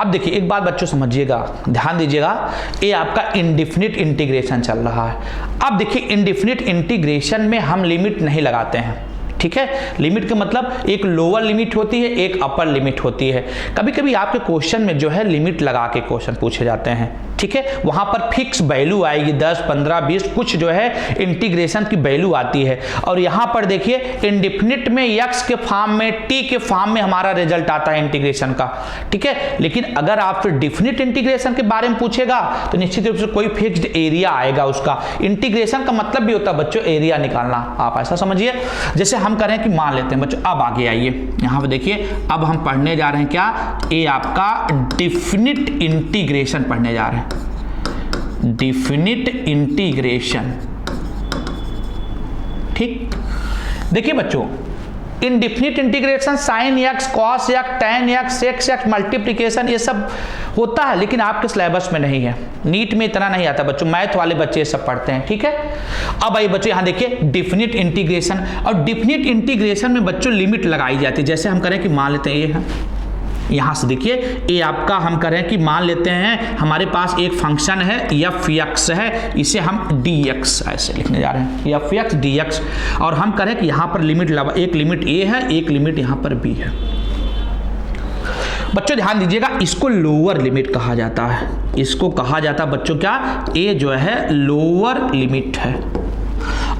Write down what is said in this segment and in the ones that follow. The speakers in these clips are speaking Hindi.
अब देखिए एक बात बच्चों समझिएगा, ध्यान दीजिएगा, ये आपका इंडेफिनिट इंटीग्रेशन चल रहा है। अब देखिए इंडेफिनिट इंटीग्रेशन में हम लिमिट नहीं लगाते हैं, ठीक है। लिमिट का मतलब एक लोअर लिमिट होती है, एक अपर लिमिट होती है। कभी कभी आपके क्वेश्चन में जो है लिमिट लगा के क्वेश्चन पूछे जाते हैं, ठीक है। वहां पर फिक्स वैल्यू आएगी 10, 15, 20 कुछ जो है इंटीग्रेशन की वैल्यू आती है। और यहां पर देखिए इंडेफिनिट में x के फॉर्म में, t के फॉर्म में हमारा रिजल्ट आता है इंटीग्रेशन का, ठीक है। लेकिन अगर आप फिर डिफिनिट इंटीग्रेशन के बारे में पूछेगा तो निश्चित रूप से कोई फिक्स्ड एरिया आएगा उसका। इंटीग्रेशन का मतलब भी होता है बच्चों एरिया निकालना, आप ऐसा समझिए। जैसे हम करें कि मान लेते हैं बच्चों, अब आगे आइए यहां पर देखिए, अब हम पढ़ने जा रहे हैं क्या, ये आपका डिफिनिट इंटीग्रेशन पढ़ने जा रहे हैं, डिफिनिट इंटीग्रेशन, ठीक। देखिए बच्चों indefinite integration sine x, cos x, tan x, sex x, multiplication, ये सब होता है लेकिन आपके सिलेबस में नहीं है, नीट में इतना नहीं आता बच्चों, मैथ वाले बच्चे ये सब पढ़ते हैं, ठीक है। अब आइए बच्चों यहाँ देखिए डिफिनिट इंटीग्रेशन, और डिफिनिट इंटीग्रेशन में बच्चों लिमिट लगाई जाती है। जैसे हम करें कि मान लेते हैं ये है, यहाँ से देखिए ये आपका हम करें कि मान लेते हैं हमारे पास एक फंक्शन है f(x) है, इसे हम dx ऐसे लिखने जा रहे हैं, f(x) dx, और हम करें कि यहाँ पर लिमिट लगा, एक लिमिट a है, एक लिमिट यहाँ पर b है। बच्चों ध्यान दीजिएगा, इसको लोअर लिमिट कहा जाता है, इसको कहा जाता है बच्चों क्या, a जो है लोअर लिमिट है,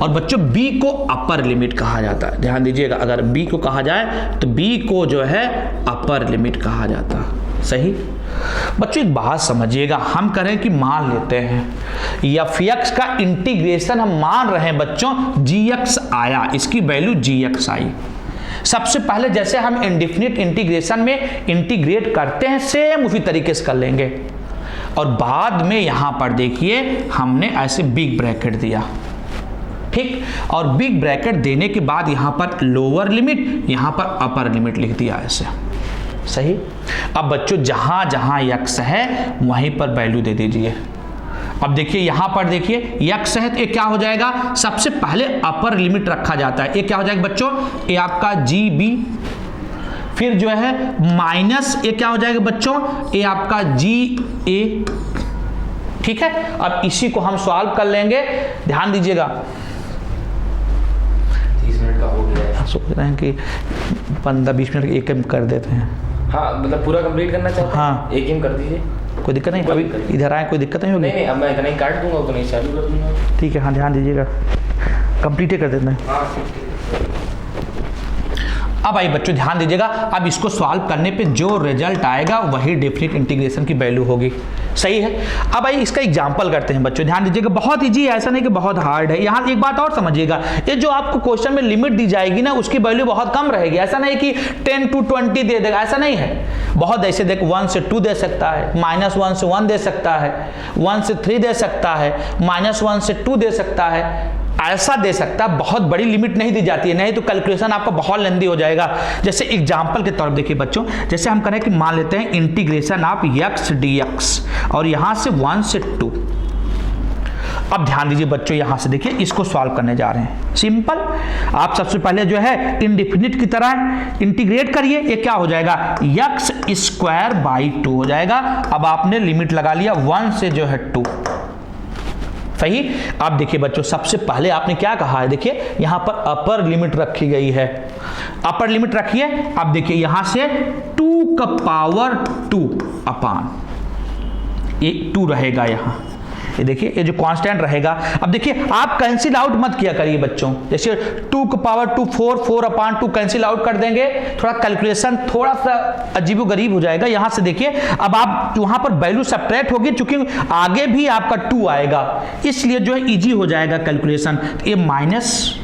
और बच्चों b को अपर लिमिट कहा जाता है। ध्यान दीजिएगा, अगर b को कहा जाए तो b को जो है अपर लिमिट कहा जाता है, सही। बच्चों एक बात समझिएगा, हम करें कि मान लेते हैं f(x) का इंटीग्रेशन हम मान रहे हैं बच्चों gx आया, इसकी वैल्यू gx आई। सबसे पहले जैसे हम इंडेफिनिट इंटीग्रेशन में इंटीग्रेट करते हैं सेम उसी तरीके से कर लेंगे, और बाद में यहां पर देखिए हमने ऐसे बिग ब्रैकेट दिया, ठीक, और बिग ब्रैकेट देने के बाद यहां पर लोअर लिमिट, यहां पर अपर लिमिट लिख दिया ऐसे, सही। अब बच्चों जहां जहां x है वहीं पर वैल्यू दे दीजिए। अब देखिए यहां पर देखिए x है तो ये क्या हो जाएगा, सबसे पहले अपर लिमिट रखा जाता है, ये क्या हो जाएगा बच्चों, ये आपका GB, फिर जो है माइनस ये क्या हो जाएगा बच्चों, ये आपका GA, ठीक है। अब इसी को हम सॉल्व कर लेंगे, ध्यान दीजिएगा, 30 मिनट का हो गया, सोच रहे हैं कि 15-20 मिनट एक ही कर देते हैं। हाँ मतलब पूरा कंप्लीट करना चाहते हैं, हाँ एक ही कर दीजिए, कोई दिक्कत नहीं, अभी इधर आए कोई दिक्कत नहीं होगी। नहीं अब मैं इतना ही काट दूंगा, उतना ही चालू कर दूंगा, ठीक है। हाँ ध्यान दीजिएगा, कंप्लीट कर देते हैं। हाँ ठीक। अब आइए बच्चों ध्यान दीजिएगा, अब इसको सॉल्व करने पे जो रिजल्ट आएगा वही डेफिनिट इंटीग्रेशन की वैल्यू होगी, सही है। अब आइए इसका एग्जांपल करते हैं बच्चों, ध्यान दीजिएगा, बहुत इजी है, ऐसा नहीं कि बहुत हार्ड है। यहाँ एक बात और समझिएगा, ये जो आपको क्वेश्चन में लिमिट दी जाएगी ना उसकी वैल्यू बहुत कम रहेगी, ऐसा नहीं कि 10 to 20 दे देगा, ऐसा नहीं है। बहुत ऐसे देख 1 से 2 दे सकता है, -1 से 1 दे सकता है, 1 से 3 दे सकता है, -1 से 2 दे सकता है, ऐसा दे सकता है। बहुत बड़ी लिमिट नहीं दी जाती है, नहीं तो कैलकुलेशन आपका बहुत लेंदी हो जाएगा। जैसे एग्जांपल के तौर पर देखिए बच्चों, जैसे हम करें कि मान लेते हैं इंटीग्रेशन ऑफ x dx, और यहां से 1 से 2। अब ध्यान दीजिए बच्चों, यहां से देखिए इसको सॉल्व करने जा रहे हैं, सिंपल। आप सबसे पहले जो है इंडेफिनिट की तरह इंटीग्रेट करिए, ये क्या हो जाएगा, x² 2 हो जाएगा। अब आपने लिमिट लगा लिया 1 से जो है 2, सही। अब देखिए बच्चों, सबसे पहले आपने क्या कहा है, देखिए यहां पर अपर लिमिट रखी गई है, अपर लिमिट रखिए। अब देखिए यहां से 2 का पावर 2 अपान ये 2 रहेगा, यहां ये देखिए ये जो कांस्टेंट रहेगा। अब देखिए आप कैंसिल आउट मत किया करिए बच्चों, जैसे 2 का पावर 2 4 अपान 2 कैंसिल आउट कर देंगे, थोड़ा कैलकुलेशन थोड़ा सा अजीबो गरीब हो जाएगा। यहां से देखिए अब आप वहां पर वैल्यू सब्ट्रैक्ट होगी, चूंकि आगे भी आपका 2 आएगा, इसलिए जो है इजी हो जाएगा कैलकुलेशन। ये माइनस,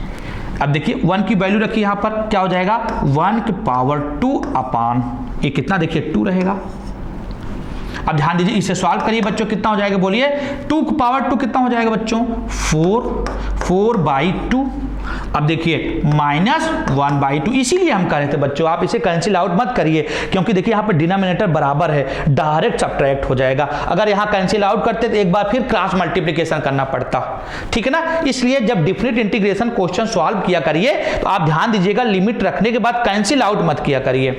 अब देखिए 1 की वैल्यू रखिए, यहां पर क्या हो जाएगा 1 की पावर 2 अपान ये कितना, देखिए 2 रहेगा। अब ध्यान दीजिए, इसे सॉल्व करिए बच्चों, कितना हो जाएगा बोलिए, 2 की पावर 2 कितना हो जाएगा बच्चों, 4/2। अब देखिए -1/2, इसीलिए हम कर रहे थे बच्चों, आप इसे कैंसिल आउट मत करिए, क्योंकि देखिए यहाँ पे डिनोमिनेटर बराबर है, डायरेक्ट सब्ट्रैक्ट हो जाएगा। अगर यहाँ कैंसिल आउट करते तो एक बार फिर क्रॉस मल्टीप्लिकेशन करना पड़ता, ठीक है ना। इसलिए जब डिफिनिट इंटीग्रेशन क्वेश्चन सॉल्व किया करिए तो आप ध्यान दीजिएगा, लिमिट रखने के बाद कैंसिल आउट मत किया करिए,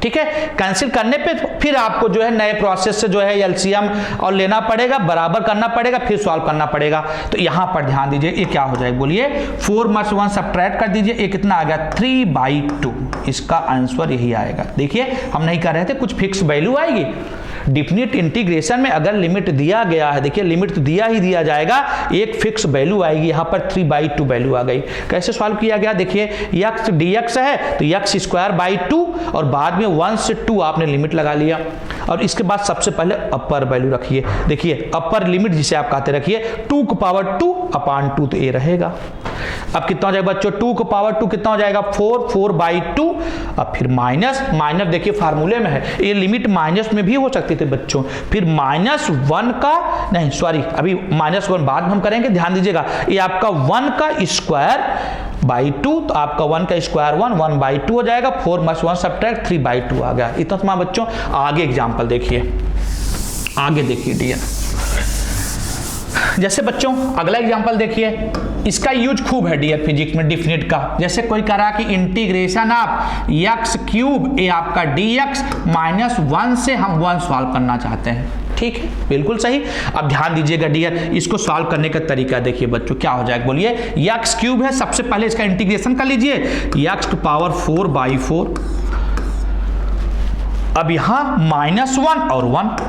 ठीक है। कैंसिल करने पे फिर आपको जो है नए प्रोसेस से जो है एलसीएम और लेना पड़ेगा, बराबर करना पड़ेगा, फिर सॉल्व करना पड़ेगा। तो यहां पर ध्यान दीजिए ये क्या हो जाएगा बोलिए, 4 में 1 सब्ट्रैक्ट कर दीजिए, ये कितना आ गया 3/2। इसका आंसर यही आएगा। देखिए हम नहीं कर रहे थे, कुछ फिक्स वैल्यू आएगी। डिफिनिट इंटीग्रेशन में अगर लिमिट दिया गया है, देखिए लिमिट तो दिया ही दिया जाएगा, एक फिक्स वैल्यू आएगी। यहाँ पर 3/2 वैल्यू आ गई। कैसे सॉल्व किया गया देखिए, x dx है तो x²/2 और बाद में 1 से 2 आपने लिमिट लगा लिया। और इसके बाद सबसे पहले अपर वैल्यू रखिए। देखिए अपर लिमिट जिसे आप कहते रखिए 2^2/2 तो ये रहेगा। अब कितना हो जाएगा बच्चों, 2^2 कितना हो जाएगा 4/2। अब फिर माइनस देखिए फार्मूले में है, ये लिमिट माइनस में भी हो सकती थी बच्चों। फिर -1 का नहीं, सॉरी अभी -1 बाद में हम करेंगे, ध्यान दीजिएगा। ये आपका 1 का स्क्वायर/2, तो आपका 1 का स्क्वायर 1/2 हो जाएगा। 4 में 1 सब्ट्रैक्ट 3/2 आ गया। इतना तुम्हारा बच्चों। आगे एग्जाम्पल देखिए, आगे देखिए डियर। जैसे बच्चों अगला एग्जांपल देखिए, इसका यूज खूब है डियर फिजिक्स में डिफिनिट का। जैसे कोई कह रहा कि इंटीग्रेशन ऑफ x³ ये आपका dx -1 से हम 1 सॉल्व करना चाहते हैं। ठीक है, बिल्कुल सही। अब ध्यान दीजिएगा डियर, इसको सॉल्व करने का तरीका देखिए बच्चों, क्या हो जाएगा बोलिए, x³ है, सबसे पहले इसका इंटीग्रेशन कर लीजिए, x⁴/4। अब यहां -1 और 1,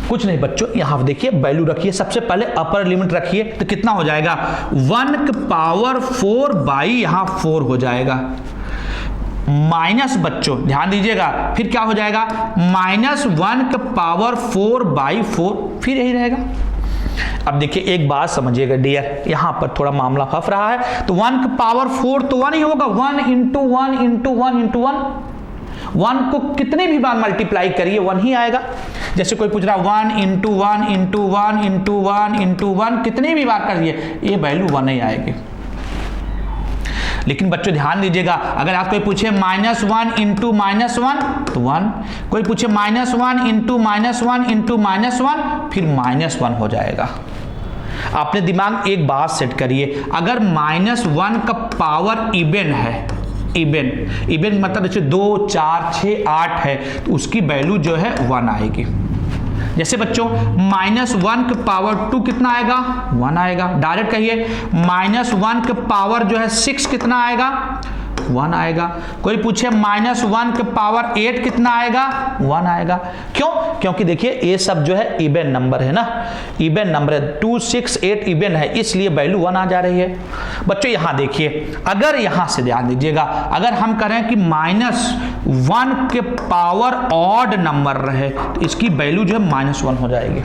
कुछ नहीं बच्चों, यहां देखिए वैल्यू रखिए, सबसे पहले अपर लिमिट रखिए, तो कितना हो जाएगा 1⁴ यहां 4 हो जाएगा। माइनस बच्चों ध्यान दीजिएगा, फिर क्या हो जाएगा -1⁴/4, फिर यही रहेगा। अब देखिए एक बात समझिएगा डियर, यहां पर थोड़ा मामला फंस रहा है। तो 1⁴ तो 1 ही होगा, 1 × 1 × 1 × 1। 1 को कितने भी बार मल्टीप्लाई करिए 1 ही आएगा। जैसे कोई पूछ रहा 1 × 1 × 1 × 1 × 1, कितने भी बार करिए ये वैल्यू 1 ही आएगी। लेकिन बच्चों ध्यान दीजिएगा, अगर आप कोई पूछे -1 × -1 तो 1, कोई पूछे -1 × -1 × -1, फिर -1 हो जाएगा। आपने दिमाग एक बात सेट करिए, अगर -1 का पावर इवन है, इवन मतलब जैसे 2, 4, 6, 8 है, तो उसकी वैल्यू जो है 1 आएगी। जैसे बच्चों -1⁴ कितना आएगा 1 आएगा। डायरेक्ट कहिए -1 जो है 6 कितना आएगा 1 आएगा। कोई पूछे -1⁴ कितना आएगा 1 आएगा। क्यों? क्योंकि देखिए ये सब जो है इवन नंबर है ना, इवन नंबर है, 2, 6, 8 इवन है, इसलिए वैल्यू 1 आ जा रही है। बच्चों यहां देखिए, अगर यहां से ध्यान दीजिएगा, अगर हम करें कि -1 ऑड नंबर रहे तो इसकी वैल्यू जो है -1 हो जाएगी।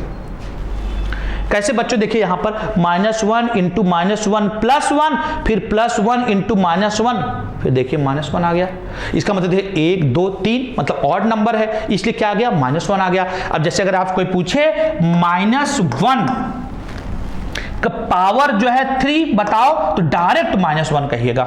कैसे बच्चों देखिए यहां पर -1 × -1 +1, फिर +1 × -1, फिर देखिए -1 आ गया। इसका मतलब देखिए 1, 2, 3 मतलब ऑड नंबर है, इसलिए क्या आ गया -1 आ गया। अब जैसे अगर आप कोई पूछे -1 का पावर जो है 3 बताओ, तो डायरेक्ट -1 कहिएगा।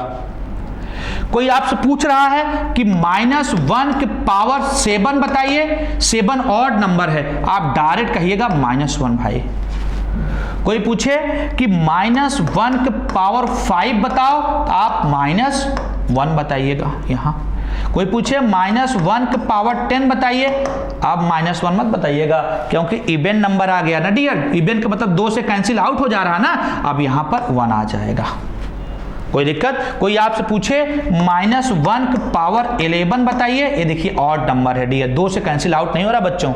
कोई आपसे पूछ रहा है कि -1 के पावर 7 बताइए, 7 ऑड नंबर है, आप डायरेक्ट कहिएगा -1 भाई। कोई पूछे कि -1 के पावर 5 बताओ, तो आप -1 बताइएगा यहां। कोई पूछे -1 के पावर 10 बताइए, आप -1 मत बताइएगा, क्योंकि इवन नंबर आ गया ना डियर। इवन का मतलब 2 से कैंसिल आउट हो जा रहा ना, अब यहां पर 1 आ जाएगा। कोई दिक्कत? कोई आपसे पूछे -1 के पावर 11 बताइए, ये देखिए ऑड नंबर है डियर, 2 से कैंसिल आउट नहीं हो रहा बच्चों।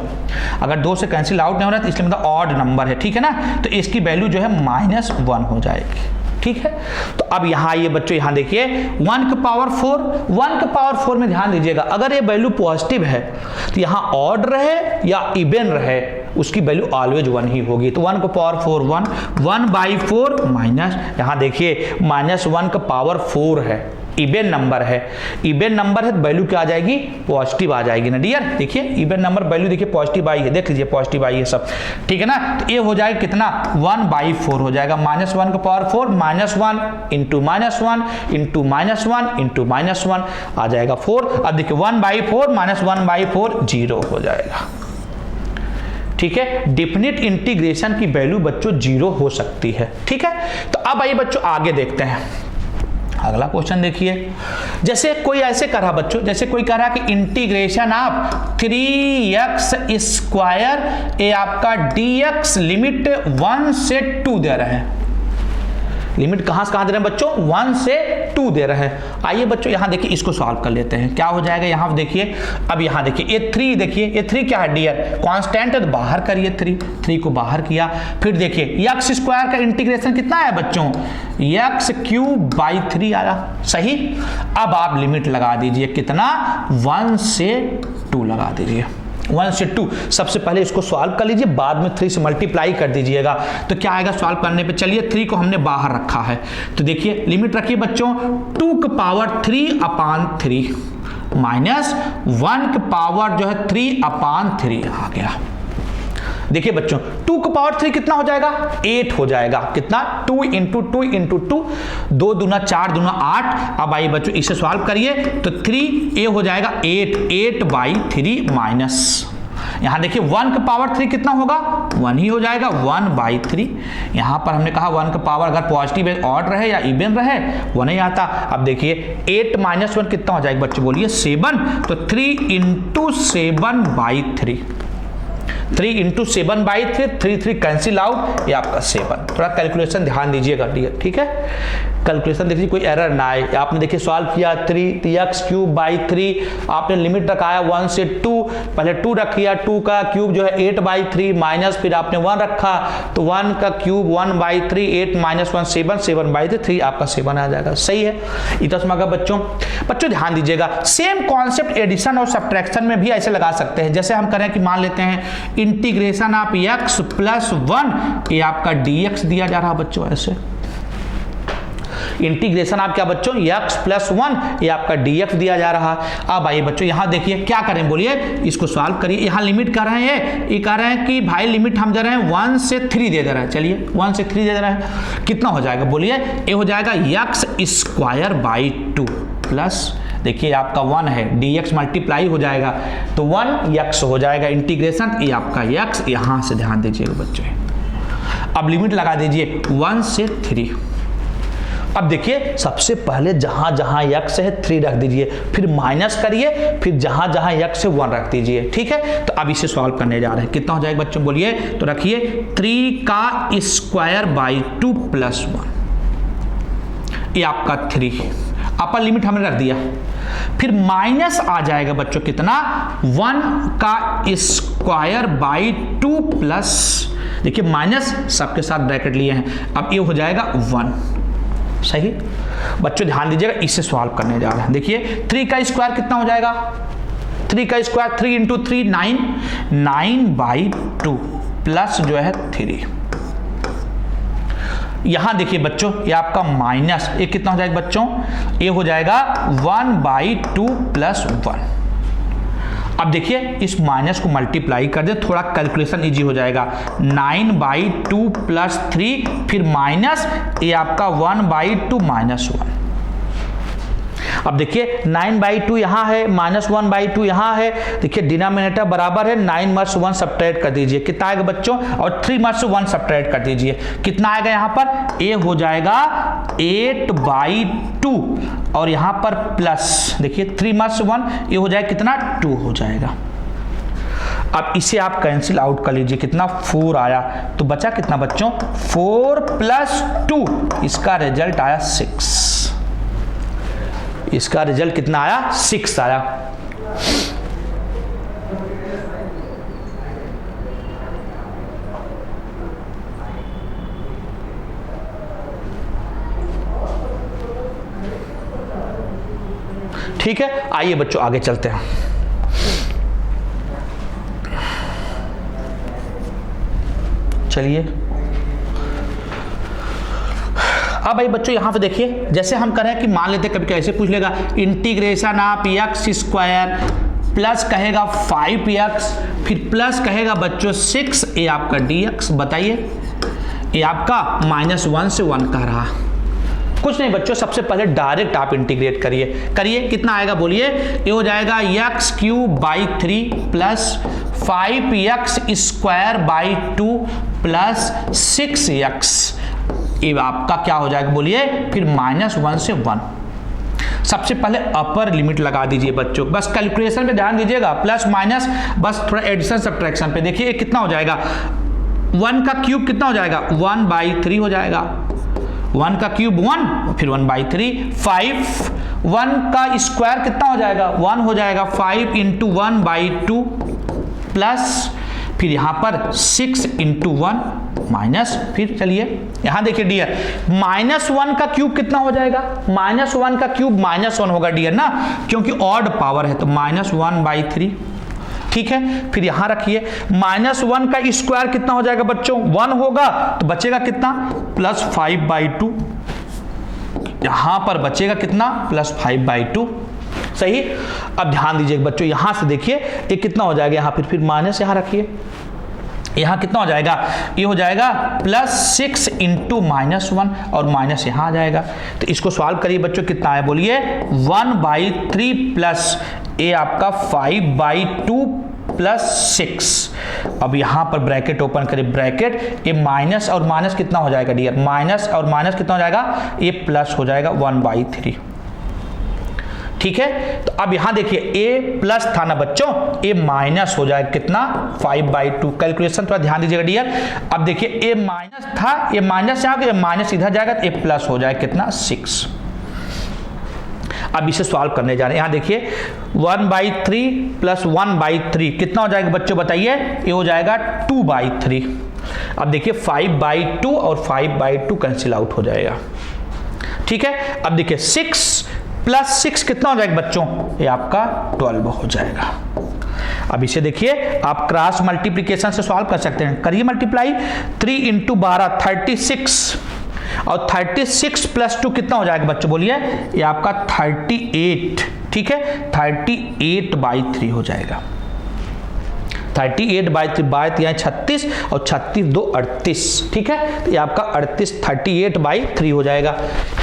अगर 2 से कैंसिल आउट नहीं हो रहा तो इसलिए मतलब ऑड नंबर है, ठीक है ना, तो इसकी वैल्यू जो है -1 हो जाएगी। ठीक है, तो अब यहाँ आइए बच्चों, यहाँ देखिए 1⁴ में ध्यान दीजिएगा, अगर ये वैल्यू पॉजिटिव है तो यहाँ ऑड रहे या इवन रहे उसकी वैल्यू ऑलवेज 1 ही होगी। तो 1⁴ 1/4 माइनस, यहाँ देखिए -1⁴ है, इवन नंबर है, इवन नंबर है तो वैल्यू क्या आ जाएगी पॉजिटिव आ जाएगी ना डियर। देखिए इवन नंबर वैल्यू देखिए पॉजिटिव आई है, देख लीजिए पॉजिटिव आई है सब, ठीक है ना। तो ये हो जाएगा कितना 1/4 हो जाएगा, -1⁴ -1 × -1 × -1 आ जाएगा 4। अब देखिए 1/4 -1/4 0 हो जाएगा। ठीक है, डिफिनिट इंटीग्रेशन की वैल्यू बच्चों 0 हो सकती है। ठीक है, तो अब आइए बच्चों आगे देखते हैं। अगला क्वेश्चन देखिए, जैसे कोई ऐसे कर रहा बच्चों, जैसे कोई कह रहा कि इंटीग्रेशन ऑफ 3x स्क्वायर ये आपका dx लिमिट 1 से 2 दे रहे हैं। लिमिट कहां से कहां दे रहे हैं बच्चों? 1 से 2 दे रहे हैं। आइए बच्चों यहां देखिए, इसको सॉल्व कर लेते हैं। क्या हो जाएगा यहां देखिए, अब यहां देखिए ये 3, देखिए ये 3 क्या है डियर, कांस्टेंट है तो बाहर करिए, 3 को बाहर किया। फिर देखिए x स्क्वायर का इंटीग्रेशन कितना है बच्चों? x क्यूब बाई 3 आया, सही। अब आप लिमिट लगा दीजिए, कितना? 1 से 2 लगा दीजिए, 1 से 2। सबसे पहले इसको सॉल्व कर लीजिए, बाद में 3 से मल्टीप्लाई कर दीजिएगा। तो क्या आएगा सॉल्व करने पे? चलिए 3 को हमने बाहर रखा है, तो देखिए लिमिट रखिए बच्चों 2 की पावर 3/3 माइनस 1 की पावर जो है 3/3 आ गया। देखिए बच्चों 2 की पावर 3 कितना हो जाएगा? 8 हो जाएगा। कितना? 2 इंटू 2 इंटू 2, 2 दूना 4 दूना 8। अब आइए बच्चों इसे सॉल्व करिए, तो 3 ये हो जाएगा 8/3 माइनस, यहां देखिए 1 की पावर 3 कितना होगा? 1 ही हो जाएगा, 1/3। यहां पर हमने कहा 1 की पावर अगर पॉजिटिव ऑड रहे या इवन रहे 1 ही आता। अब देखिए 8 माइनस 1 कितना हो जाएगा बच्चों? बोलिए 7। तो 3 इंटू 7/3, 3 इंटू 7/3, 3 कैंसिल आउट, ये आपका 7। थोड़ा कैलकुलेशन ध्यान दीजिएगा डियर, ठीक है। कैलकुलेशन देखिए कोई एरर ना आए। आपने देखिए सॉल्व किया 3x क्यूब बाई 3, आपने लिमिट रखाया 1 से 2, पहले 2 रखिया, 2 का क्यूब जो है 8/3 माइनस, फिर आपने 1 रखा तो 1 का क्यूब 1/3, 8 माइनस 1 7, 7/3 आपका 7 आ जाएगा, सही है। इतना समझा बच्चों। बच्चों ध्यान दीजिएगा, सेम कॉन्सेप्ट एडिशन और सब्ट्रैक्शन में भी ऐसे लगा सकते हैं। जैसे हम करें कि मान लेते हैं इंटीग्रेशन ऑफ x प्लस 1, ये आपका dx दिया जा रहा बच्चों, ऐसे इंटीग्रेशन आप क्या बच्चों x प्लस 1, ये आपका dx दिया जा रहा। अब आइए बच्चों यहां देखिए क्या करें, बोलिए इसको सॉल्व करिए। यहां लिमिट कर रहे हैं, ये कह रहे हैं कि भाई लिमिट हम दे रहे हैं 1 से 3 दे रहे हैं। चलिए 1 से 3 दे रहे हैं, कितना हो जाएगा? बोलिए ये हो जाएगा x स्क्वायर बाई 2 प्लस, देखिए आपका 1 है, dx मल्टीप्लाई हो जाएगा तो 1x हो जाएगा इंटीग्रेशन, ये आपका x। यहां से ध्यान दीजिएगा बच्चों, अब लिमिट लगा दीजिए 1 से 3। अब देखिए सबसे पहले जहां जहां x है 3 रख दीजिए, फिर माइनस करिए, फिर जहां जहां x है 1 रख दीजिए, ठीक है। तो अब इसे सॉल्व करने जा रहे हैं, कितना हो जाएगा बच्चों? बोलिए, तो रखिए 3 का स्क्वायर बाई 2 प्लस 1, ये आपका 3, अपर लिमिट हमने रख दिया। फिर माइनस आ जाएगा बच्चों कितना? 1 का स्क्वायर बाई 2 प्लस, देखिए माइनस सबके साथ ब्रैकेट लिए हैं, अब ये हो जाएगा 1, सही। बच्चों ध्यान दीजिएगा, इसे सॉल्व करने जा रहे हैं। देखिए 3 का स्क्वायर कितना हो जाएगा? 3 का स्क्वायर 3 इंटू 3 9, 9/2 प्लस जो है 3। यहां देखिए बच्चों ये आपका माइनस, ये कितना हो जाएगा बच्चों? ये हो जाएगा 1/2 प्लस 1। अब देखिए इस माइनस को मल्टीप्लाई कर दे, थोड़ा कैलकुलेशन इजी हो जाएगा। 9/2 प्लस 3, फिर माइनस, ये आपका 1/2 माइनस 1। अब देखिए 9/2 यहाँ है, माइनस 1/2 यहाँ है। देखिए डिनोमिनेटर बराबर है, 9 में से 1 सब्ट्रैक्ट कर दीजिए, कितना आएगा बच्चों? और 3 में से 1 सब्ट्रैक्ट कर दीजिए, कितना आएगा यहाँ पर? ये हो जाएगा 8/2, और यहाँ पर प्लस, देखिए 3 में से 1, ये हो जाएगा कितना? 2 हो जाएगा। अब इसे आप कैंसिल आउट कर लीजिए, कितना? 4 आया। तो बचा कितना बच्चों? 4 प्लस 2, इसका रिजल्ट आया 6। इसका रिजल्ट कितना आया? 6 आया। ठीक है, आइए बच्चों आगे चलते हैं। चलिए अब भाई बच्चों यहां पे देखिए, जैसे हम करें कि मान लेते कभी कैसे पूछ लेगा integration of x square plus कहेगा 5x, फिर प्लस कहेगा बच्चों 6, ये आपका dx। बताइए, ये आपका -1 से 1 कह रहा। कुछ नहीं बच्चों, सबसे पहले डायरेक्ट आप इंटीग्रेट करिए, कितना आएगा? बोलिए, ये हो जाएगा x cube by 3 plus 5x square by 2 plus 6x, ये आपका क्या हो जाएगा? बोलिए, फिर -1 से 1, सबसे पहले अपर लिमिट लगा दीजिए बच्चों, बस कैलकुलेशन पे ध्यान दीजिएगा, प्लस माइनस बस थोड़ा एडिशन सब्ट्रैक्शन पे। देखिए कितना हो जाएगा, 1 का क्यूब कितना हो जाएगा, 1/3 हो जाएगा। 1 का क्यूब 1, फिर 1/3, 5, 1 का स्क्वायर कितना हो जाएगा, 1 हो जाएगा, 5 × 1/2 प्लस फिर यहाँ पर 6 × 1 माइनस, फिर चलिए यहाँ देखिए डियर, -1 का क्यूब कितना हो जाएगा, -1 का क्यूब -1 होगा डियर ना, क्योंकि ऑड पावर है तो -1/3, ठीक है। फिर यहां रखिए -1 का स्क्वायर कितना हो जाएगा बच्चों, 1 होगा, तो बचेगा कितना, +5/2, यहां पर बचेगा कितना, +5/2, सही। अब ध्यान दीजिए बच्चों, यहां से देखिए ये कितना हो जाएगा, यहां फिर माइनस यहां रखिए, यहां कितना हो जाएगा, ये हो जाएगा +6 × -1 और माइनस यहां आ जाएगा। तो इसको सॉल्व करिए बच्चों, कितना है बोलिए, 1/3 प्लस ये आपका 5/2 प्लस 6। अब यहां पर ब्रैकेट ओपन करें, ब्रैकेट, ये माइनस और माइनस कितना हो जाएगा डियर, माइनस और माइनस कितना हो जाएगा, ये प्लस हो जाएगा 1/3, ठीक है। तो अब यहां देखिए a प्लस था ना बच्चों, a माइनस हो जाएगा कितना, 5/2। कैलकुलेशन थोड़ा ध्यान दीजिएगा डियर। अब देखिए a माइनस था, ये माइनस यहाँ ये माइनस इधर जाएगा तो a प्लस हो जाएगा कितना, 6। अब इसे सॉल्व करने जा रहे हैं, यहाँ देखिए 1/3 प्लस 1/3 कितना हो जाएगा बच्चों बताइए, ये हो जाएगा 2/3। अब देखिए 5/2 और 5/2 कैंसिल आउट हो जाएगा, ठीक है। अब देखिए 6 + 6 कितना हो जाएगा बच्चों, ये आपका 12 हो जाएगा। अब इसे देखिए आप क्रॉस मल्टीप्लिकेशन से सॉल्व कर सकते हैं, करिए मल्टीप्लाई, 3 × 12 36, और 36 + 2 कितना हो जाएगा बच्चों बोलिए, ये आपका 38, ठीक है, 38/3 हो जाएगा। 38/3 बात यहाँ 36 और 36 2 38, ठीक है, तो ये आपका 38 हो जाएगा।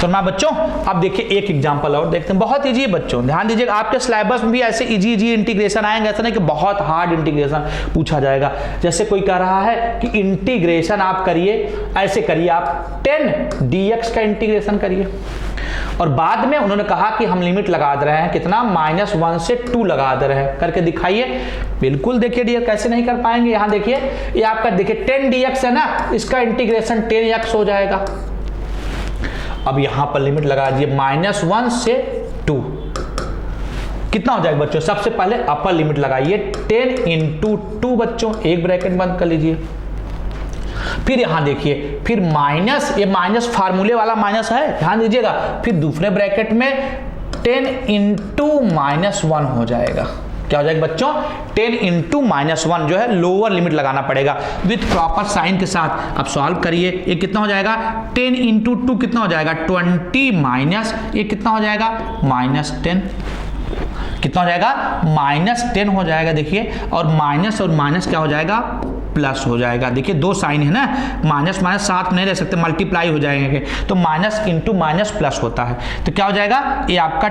तो ना बच्चों अब देखिए एक एग्जांपल और देखते हैं, बहुत इजी है बच्चों, ध्यान दीजिएगा, आपके सिलेबस में भी ऐसे इजी इंटीग्रेशन आएंगे, ऐसा नहीं कि बहुत हार्ड इंटीग्रेशन पूछा जाएगा। जैसे कोई कह रहा है कि इंटीग्रेशन आप करिए, ऐसे करिए आप 10 dx का इंटीग्रेशन करिए, और बाद में उन्होंने कहा कि हम लिमिट लगा दे रहे हैं कितना, -1 से 2 लगा दे रहे हैं, करके दिखाइए। बिल्कुल देखिए डियर, कैसे नहीं कर पाएंगे, यहां देखिए ये आपका देखिए 10 dx है ना, इसका इंटीग्रेशन 10x हो जाएगा। अब यहां पर लिमिट लगा दिए -1 से 2, कितना हो जाएगा बच्चों, सबसे पहले अपर लिमिट लगाइए, 10 × 2 बच्चों, एक ब्रैकेट बंद कर लीजिए। फिर यहां देखिए, फिर माइनस, ये माइनस फार्मूले वाला माइनस है, ध्यान दीजिएगा, फिर दूसरे ब्रैकेट में 10 × -1 हो जाएगा, क्या हो जाएगा बच्चों, 10 × -1 जो है लोअर लिमिट लगाना पड़ेगा विथ प्रॉपर साइन के साथ। अब सॉल्व करिए, ये कितना हो जाएगा, 10 × 2 कितना हो जाएगा, 20 माइनस ये कितना हो जाएगा, -10, कितना हो जाएगा, -10 हो जाएगा। देखिए और माइनस क्या हो जाएगा, प्लस हो जाएगा। देखिए दो साइन है ना, माइनस माइनस साथ नहीं रह सकते, मल्टीप्लाई हो जाएंगे, तो माइनस इंटू माइनस प्लस होता है, तो क्या हो जाएगा, ये आपका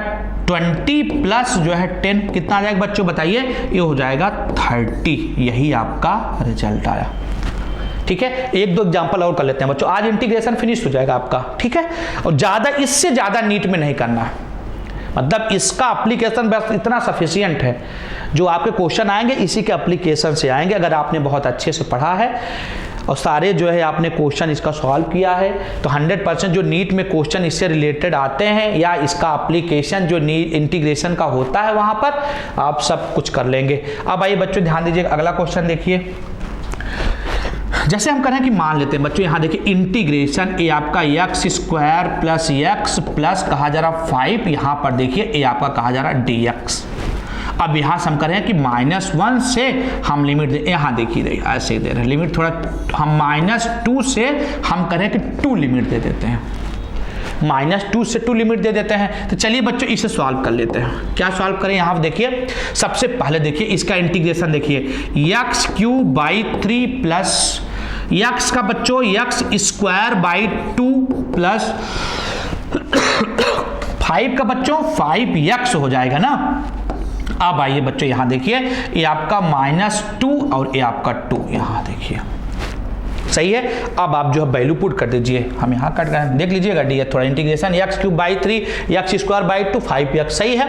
20 प्लस जो है 10 कितना आ जाएगा बच्चों बताइए, ये हो जाएगा 30। यही आपका रिजल्ट आया। ठीक है, एक दो एग्जांपल और कर लेते हैं बच्चों, आज इंटीग्रेशन फिनिश हो जाएगा आपका। ठीक है, और ज़्यादा इससे ज़्यादा नीट में नहीं करना है, मतलब इसका एप्लीकेशन बस इतना सफिशिएंट है, जो आपके क्वेश्चन आएंगे इसी के एप्लीकेशन से आएंगे। अगर आपने बहुत अच्छे से पढ़ा है और सारे जो है आपने क्वेश्चन इसका सॉल्व किया है, तो 100% जो नीट में क्वेश्चन इससे रिलेटेड आते हैं या इसका एप्लीकेशन जो इंटीग्रेशन का होता है वहाँ पर आप सब कुछ कर लेंगे। अब आइए बच्चों ध्यान दीजिए, अगला क्वेश्चन देखिए। जैसे हम करें कि मान लेते हैं बच्चों, यहाँ देखिए इंटीग्रेशन ए आपका x square plus x plus कहा जा रहा 5, यहाँ पर देखिए ए आपका कहा जा रहा dx। अब यहाँ से हम करें कि -1 से हम लिमिट दे, यहाँ देखिए ऐसे दे रहे हैं लिमिट, थोड़ा हम -2 से हम करें कि 2 लिमिट दे देते हैं, -2 से 2 लिमिट दे देते हैं। तो चलिए बच्चों इसे सॉल्व कर लेते हैं। क्या सॉल्व करें, यहाँ देखिए सबसे पहले देखिए इसका इंटीग्रेशन देखिए, x³ 3 प्लस x का बच्चों x² 2 प्लस 5 का बच्चों 5x हो जाएगा ना। अब आइए बच्चों यहाँ देखिए, ये आपका -2 और ये आपका 2, यहाँ देखिए सही है। अब आप जो है वैल्यू पुट कर दीजिए, हम यहाँ कट करें, देख लीजिएगा डी थोड़ा integration, x cube by 3 x square by 2 5x, सही है।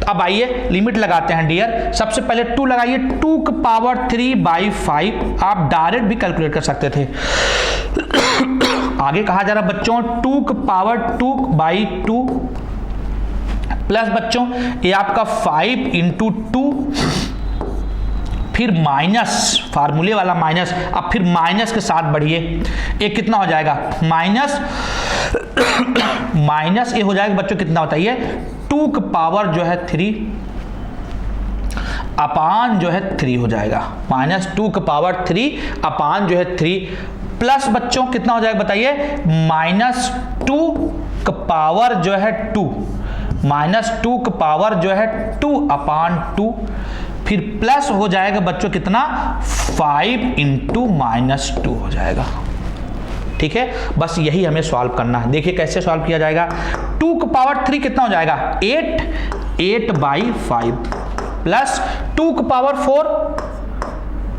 तो अब आइए लिमिट लगाते हैं डियर। सबसे पहले 2 लगाइए, 2 की पावर 3 बाई 5, आप डायरेक्ट भी कैलकुलेट कर सकते थे। आगे कहा जा रहा बच्चों 2 की पावर 2 बाई 2 प्लस बच्चों ये आपका 5 इंटू 2, फिर माइनस, फार्मूले वाला माइनस, अब फिर माइनस के साथ बढ़िए, ये कितना हो जाएगा माइनस माइनस ये हो जाएगा बच्चों कितना बताइए 2 की पावर जो है 3 अपान जो है 3 हो जाएगा, माइनस 2 की पावर 3 अपान जो है 3, प्लस बच्चों कितना हो जाएगा बताइए माइनस 2 की पावर जो है 2, माइनस 2 की पावर जो है 2 अपान 2, फिर प्लस हो जाएगा बच्चों कितना 5 इंटू माइनस 2 हो जाएगा। ठीक है, बस यही हमें सॉल्व करना है। देखिए कैसे सॉल्व किया जाएगा। 2 की पावर 3 कितना हो जाएगा 8 बाई 5 प्लस 2 की पावर 4,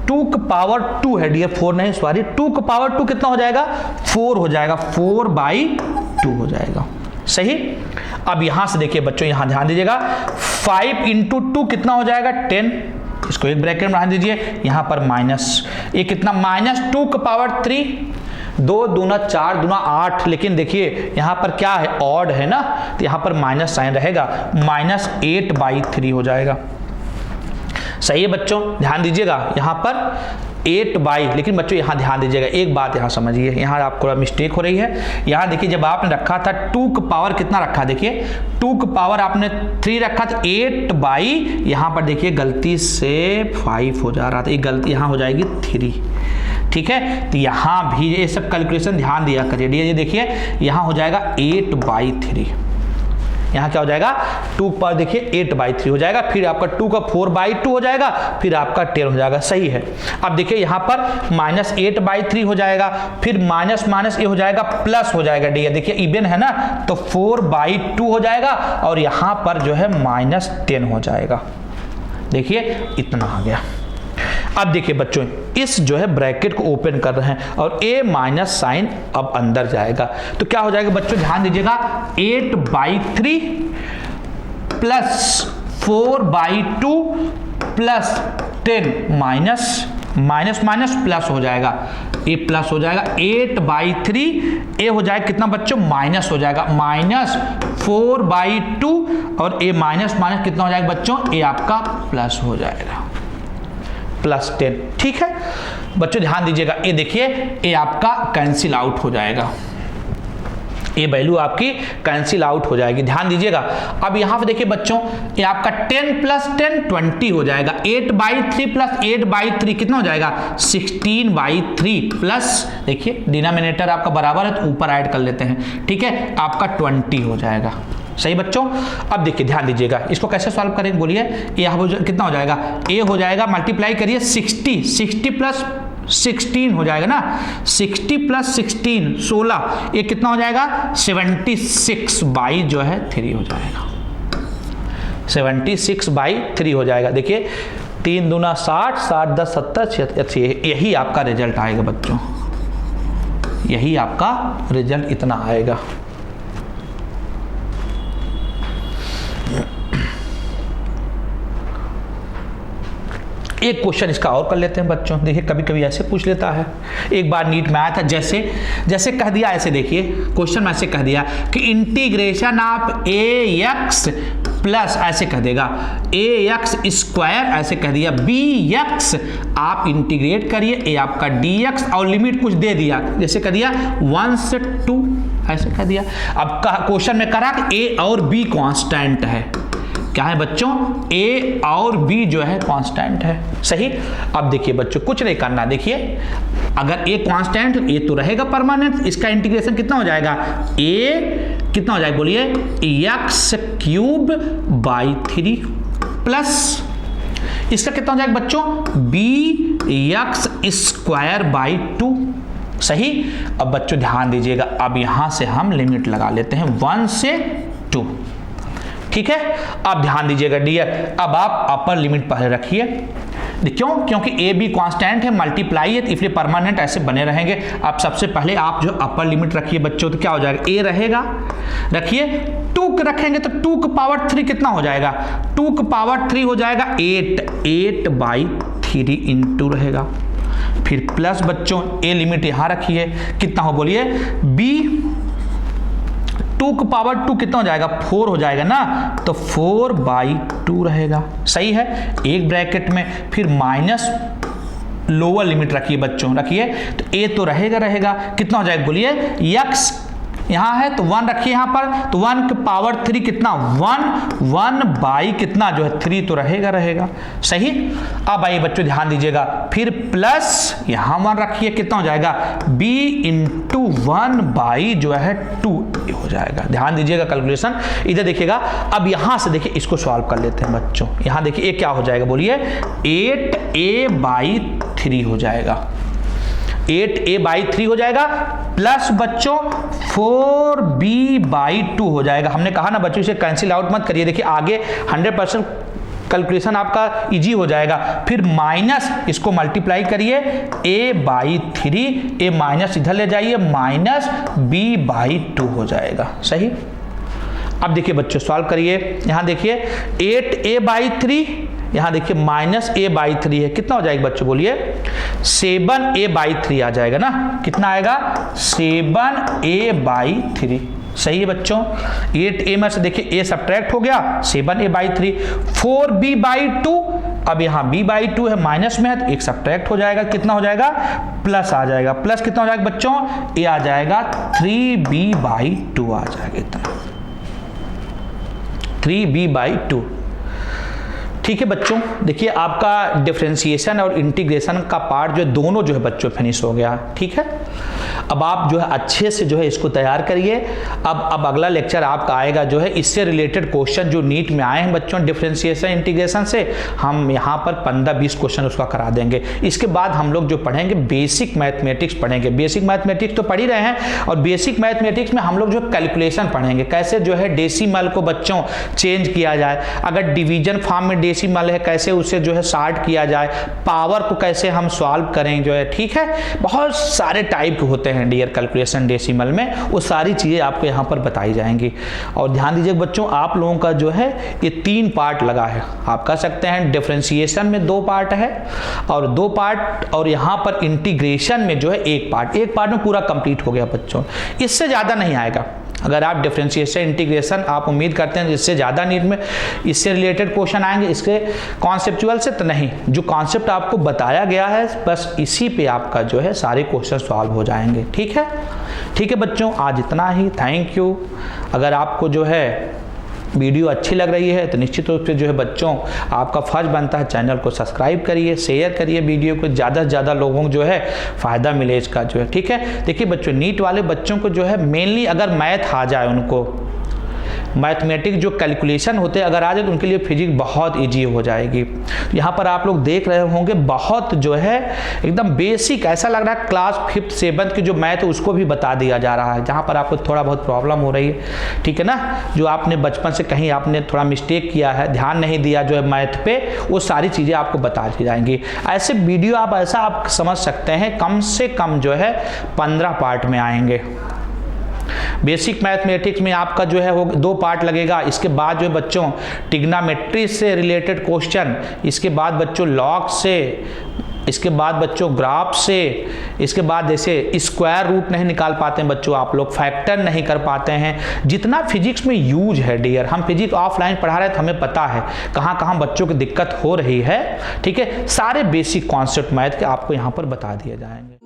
2 की पावर 2 है डियर, 4 नहीं सॉरी, 2 की पावर 2 कितना हो जाएगा 4 हो जाएगा, 4 बाई 2 हो जाएगा, सही। अब यहां से देखिए बच्चों, यहां ध्यान दीजिएगा 5 इंटू 2 कितना हो जाएगा 10, इसको एक ब्रैकेट में ध्यान दीजिए, यहां पर माइनस, ये कितना माइनस 2 की पावर 3, 2 दूना 4 दूना 8, लेकिन देखिए यहां पर क्या है ऑड है ना, तो यहां पर माइनस साइन रहेगा, माइनस 8 बाई 3 हो जाएगा, सही है बच्चों। ध्यान दीजिएगा यहां पर 8 बाई, लेकिन बच्चों यहां ध्यान दीजिएगा एक बात यहां समझिए, यहां आपको मिस्टेक हो रही है। यहां देखिए जब आपने रखा था 2 की पावर कितना रखा, देखिए 2 की पावर आपने 3 रखा था 8 बाई, यहां पर देखिए गलती से 5 हो जा रहा था, ये गलती यहां हो जाएगी 3, ठीक है। तो यहां भी ये सब कैलकुलेशन ध्यान दिया करिए, ये देखिए यहां हो जाएगा 8 बाई 3, यहाँ क्या हो जाएगा 2 पर देखिए 8 बाई 3 हो जाएगा, फिर आपका 2 का 4 बाई 2 हो जाएगा, फिर आपका 10 हो जाएगा, सही है। अब देखिए यहाँ पर माइनस 8 बाई 3 हो जाएगा, फिर माइनस माइनस ये हो जाएगा प्लस हो जाएगा, डी देखिए इवन है ना, तो 4 बाई 2 हो जाएगा, और यहाँ पर जो है माइनस 10 हो जाएगा, देखिए इतना आ गया। अब देखिए बच्चों इस जो है ब्रैकेट को ओपन कर रहे हैं और a माइनस साइन अब अंदर जाएगा, तो क्या हो जाएगा बच्चों ध्यान दीजिएगा 8 by 3 plus 4 by 2 plus 10 minus minus minus plus हो जाएगा, ये प्लस हो जाएगा 8 बाई 3, ए हो जाएगा कितना बच्चों माइनस हो जाएगा, माइनस 4 बाई 2, और ए माइनस माइनस कितना हो जाएगा बच्चों, ए आपका प्लस हो जाएगा, प्लस 10, ठीक है बच्चों ध्यान दीजिएगा। ये देखिए ये आपका कैंसिल आउट हो जाएगा, ये वैल्यू आपकी कैंसिल आउट हो जाएगी, ध्यान दीजिएगा। अब यहां पे देखिए बच्चों ये आपका 10 प्लस 10 20 हो जाएगा, 8 बाई 3 प्लस 8 बाई 3 कितना हो जाएगा 16 बाई 3 प्लस, देखिए डिनोमिनेटर आपका बराबर है तो ऊपर ऐड कर लेते हैं, ठीक है आपका 20 हो जाएगा, सही बच्चों। अब देखिए ध्यान दीजिएगा इसको कैसे सॉल्व करेंगे बोलिए, यहाँ कितना हो जाएगा ए हो जाएगा, मल्टीप्लाई करिए 60 प्लस 16 हो जाएगा ना, 60 प्लस 16 16, ये कितना हो जाएगा 76 बाई जो है 3 हो जाएगा, 76 बाई 3 हो जाएगा। देखिए 3 दूना 60, 60 10 70, यही आपका रिजल्ट आएगा बच्चों, यही आपका रिजल्ट इतना आएगा। एक क्वेश्चन इसका और कर लेते हैं बच्चों, देखिए कभी कभी ऐसे पूछ लेता है, एक बार नीट में आया था, जैसे कह दिया, ऐसे देखिए क्वेश्चन में ऐसे कह दिया कि इंटीग्रेशन ऑफ ax प्लस ऐसे कह देगा ax स्क्वायर, ऐसे कह दिया bx आप इंटीग्रेट करिए, ए आपका dx, और लिमिट कुछ दे दिया, जैसे कह दिया 1 से 2 ऐसे कह दिया। अब क्वेश्चन में करा कि a और b कांस्टेंट है, क्या है बच्चों a और b जो है कांस्टेंट है, सही। अब देखिए बच्चों कुछ नहीं करना, देखिए अगर a कांस्टेंट a तो रहेगा परमानेंट, इसका इंटीग्रेशन कितना हो जाएगा a कितना हो जाएगा बोलिए x क्यूब बाई 3 प्लस इसका कितना हो जाएगा बच्चों bx स्क्वायर बाई 2, सही। अब बच्चों ध्यान दीजिएगा, अब यहां से हम लिमिट लगा लेते हैं 1 से 2, ठीक है। अब ध्यान दीजिएगा डियर, अब आप अपर लिमिट पहले रखिए, क्यों? क्योंकि ए बी कांस्टेंट है, मल्टीप्लाई है, इसलिए परमानेंट ऐसे बने रहेंगे। अब सबसे पहले आप जो अपर लिमिट रखिए बच्चों, तो क्या हो जाएगा, ए रहेगा, रखिए 2 रखेंगे तो 2 की पावर 3 कितना हो जाएगा, 2 की पावर 3 हो जाएगा 8/3 इंटू रहेगा, फिर प्लस बच्चों ए लिमिट यहां रखिए, कितना हो बोलिए, बी 2 की पावर 2 कितना हो जाएगा, 4 हो जाएगा ना, तो 4/2 रहेगा, सही है। एक ब्रैकेट में फिर माइनस लोअर लिमिट रखिए बच्चों, रखिए तो ए तो रहेगा, कितना हो जाएगा बोलिए, x यहां है तो 1 रखिए यहां पर, तो 1 की पावर 3 कितना, 1 बाई कितना जो है 3 तो रहेगा, सही। अब आइए बच्चों ध्यान दीजिएगा, फिर प्लस यहां 1 रखिए, कितना हो जाएगा, b इंटू 1/2 हो जाएगा। ध्यान दीजिएगा कैलकुलेशन, इधर देखिएगा। अब यहां से देखिए इसको सॉल्व कर लेते हैं बच्चों, यहां देखिए ये क्या हो जाएगा बोलिए, 8a/3 हो जाएगा, 8a/3 हो जाएगा, प्लस बच्चों 4b/2 हो जाएगा। हमने कहा ना बच्चों इसे कैंसिल आउट मत करिए, देखिए आगे 100% कैलकुलेशन आपका इजी हो जाएगा। फिर माइनस इसको मल्टीप्लाई करिए, a/3, ए माइनस इधर ले जाइए, माइनस b/2 हो जाएगा, सही। अब देखिए बच्चों सॉल्व करिए, यहां देखिए 8a/3, यहां देखिए माइनस a/3 है, कितना हो जाएगा बच्चों बोलिए, 7a/3 आ जाएगा ना, कितना आएगा, 7a/3, सही है बच्चों। 8a में से देखिए a सब्ट्रैक्ट हो गया, 7a/3, 4b/2, अब यहाँ b/2 है, माइनस में है तो एक सब्ट्रैक्ट हो जाएगा, कितना हो जाएगा, प्लस आ जाएगा, प्लस कितना हो जाएगा बच्चों, ये आ जाएगा 3b/2 आ जाएगा, इतना 3b/2। ठीक है बच्चों, देखिए आपका डिफरेंशिएशन और इंटीग्रेशन का पार्ट जो है दोनों जो है बच्चों फिनिश हो गया, ठीक है। अब आप जो है अच्छे से जो है इसको तैयार करिए। अब अगला लेक्चर आपका आएगा जो है इससे रिलेटेड क्वेश्चन जो नीट में आए हैं बच्चों डिफरेंशिएशन इंटीग्रेशन से, हम यहाँ पर 15-20 क्वेश्चन उसका करा देंगे। इसके बाद हम लोग जो पढ़ेंगे बेसिक मैथमेटिक्स पढ़ेंगे। बेसिक मैथमेटिक्स तो पढ़ ही रहे हैं, और बेसिक मैथमेटिक्स में हम लोग जो कैलकुलेशन पढ़ेंगे, कैसे जो है डेसिमल को बच्चों चेंज किया जाए, अगर डिवीजन फॉर्म में डेसिमल है कैसे उसे जो है सॉर्ट किया जाए, पावर को कैसे हम सॉल्व करें जो है, ठीक है। बहुत सारे टाइप के होते हैं डियर कैलकुलेशन डेसिमल में, वो सारी चीज़ें आपको यहाँ पर बताई जाएंगी। और ध्यान दीजिए बच्चों, आप लोगों का जो है ये 3 पार्ट लगा है, आप कह सकते हैं डिफरेंशिएशन में 2 पार्ट है और 2 पार्ट, और यहाँ पर इंटीग्रेशन में जो है 1 पार्ट, 1 पार्ट में पूरा कंप्लीट हो गया बच्चों, इससे ज़्यादा नहीं आएगा। अगर आप डिफरेंशिएशन इंटीग्रेशन आप उम्मीद करते हैं इससे ज़्यादा नीट में इससे रिलेटेड क्वेश्चन आएंगे, इसके कॉन्सेप्चुअल से तो नहीं, जो कॉन्सेप्ट आपको बताया गया है बस इसी पे आपका जो है सारे क्वेश्चन सॉल्व हो जाएंगे, ठीक है। ठीक है बच्चों, आज इतना ही, थैंक यू। अगर आपको जो है वीडियो अच्छी लग रही है तो निश्चित रूप से जो है बच्चों आपका फर्ज बनता है चैनल को सब्सक्राइब करिए, शेयर करिए वीडियो को, ज़्यादा से ज़्यादा लोगों को जो है फ़ायदा मिले इसका जो है, ठीक है। देखिए बच्चों नीट वाले बच्चों को जो है मेनली अगर मैथ आ जाए, उनको मैथमेटिक्स जो कैलकुलेशन होते हैं अगर आ जाए तो उनके लिए फिजिक्स बहुत इजी हो जाएगी। यहाँ पर आप लोग देख रहे होंगे बहुत जो है एकदम बेसिक, ऐसा लग रहा है क्लास 5th 7th की जो मैथ है उसको भी बता दिया जा रहा है, जहाँ पर आपको थोड़ा बहुत प्रॉब्लम हो रही है, ठीक है ना, जो आपने बचपन से कहीं आपने थोड़ा मिस्टेक किया है, ध्यान नहीं दिया जो है मैथ पे, वो सारी चीज़ें आपको बता दी जाएंगी। ऐसे वीडियो आप ऐसा आप समझ सकते हैं कम से कम जो है 15 पार्ट में आएंगे। बेसिक मैथमेटिक्स में आपका जो है वो 2 पार्ट लगेगा, इसके बाद जो है बच्चों ट्रिग्नोमेट्री से रिलेटेड क्वेश्चन, इसके बाद बच्चों लॉग से, इसके बाद बच्चों ग्राफ से, इसके बाद जैसे स्क्वायर रूट नहीं निकाल पाते हैं बच्चों आप लोग, फैक्टर नहीं कर पाते हैं, जितना फिजिक्स में यूज है डियर, हम फिजिक्स ऑफलाइन पढ़ा रहे हैं तो हमें पता है कहाँ कहाँ बच्चों की दिक्कत हो रही है, ठीक है। सारे बेसिक कॉन्सेप्ट मैथ के आपको यहाँ पर बता दिए जाएंगे।